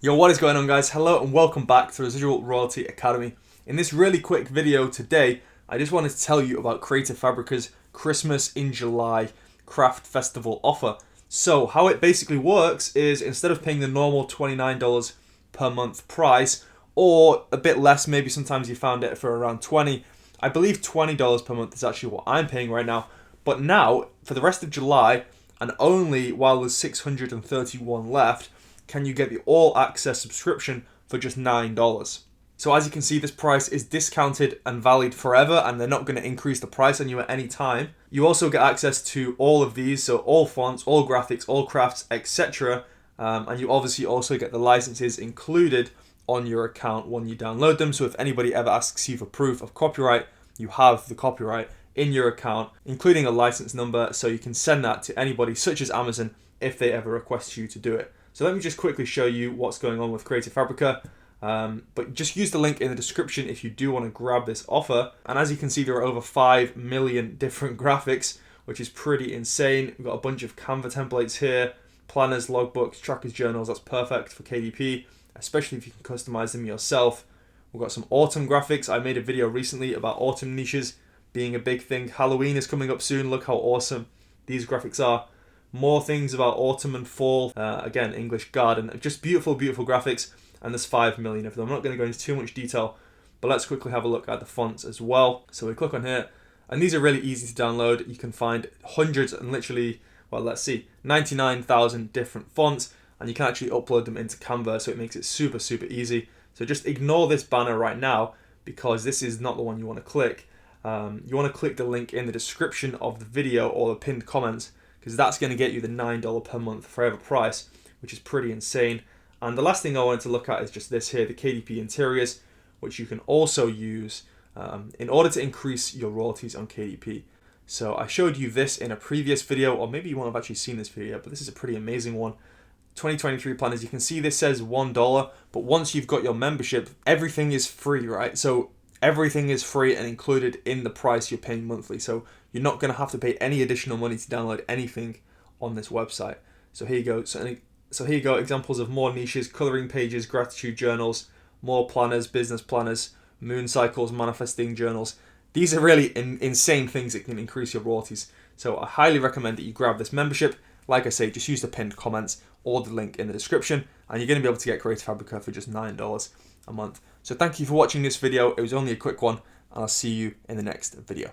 Yo, what is going on, guys? Hello and welcome back to Residual Royalty Academy. In this really quick video today, I just wanted to tell you about Creative Fabrica's Christmas in July craft festival offer. So how it basically works is instead of paying the normal $29 per month price, or a bit less, maybe sometimes you found it for around $20, I believe $20 per month is actually what I'm paying right now. But now, for the rest of July, and only while there's 631 left, can you get the all-access subscription for just $9. So as you can see, this price is discounted and valid forever, and they're not going to increase the price on you at any time. You also get access to all of these, so all fonts, all graphics, all crafts, etc. And you obviously also get the licenses included on your account when you download them. So if anybody ever asks you for proof of copyright, you have the copyright in your account, including a license number, so you can send that to anybody such as Amazon if they ever request you to do it. So let me just quickly show you what's going on with Creative Fabrica. But just use the link in the description if you do want to grab this offer. And as you can see, there are over 5 million different graphics, which is pretty insane. We've got a bunch of Canva templates here, planners, logbooks, trackers, journals. That's perfect for KDP, especially if you can customize them yourself. We've got some autumn graphics. I made a video recently about autumn niches being a big thing. Halloween is coming up soon. Look how awesome these graphics are. More things about autumn and fall. Again, English garden. Just beautiful, beautiful graphics. And there's 5 million of them. I'm not going to go into too much detail, but let's quickly have a look at the fonts as well. So we click on here, and these are really easy to download. You can find hundreds and literally, well, let's see, 99,000 different fonts, and you can actually upload them into Canva, so it makes it super, super easy. So just ignore this banner right now, because this is not the one you want to click. You want to click the link in the description of the video or the pinned comments, because that's going to get you the $9 per month forever price, which is pretty insane. And the last thing I wanted to look at is just this here, the KDP Interiors, which you can also use in order to increase your royalties on KDP. So I showed you this in a previous video, or maybe you won't have actually seen this video, but this is a pretty amazing one. 2023 plan, as you can see, this says $1, but once you've got your membership, everything is free, right? So everything is free and included in the price you're paying monthly. So you're not going to have to pay any additional money to download anything on this website. So here you go. So here you go, examples of more niches, coloring pages, gratitude journals, more planners, business planners, moon cycles, manifesting journals. These are really insane things that can increase your royalties. So I highly recommend that you grab this membership. Like I say, just use the pinned comments or the link in the description, and you're going to be able to get Creative Fabrica for just $9 a month. So thank you for watching this video. It was only a quick one, and I'll see you in the next video.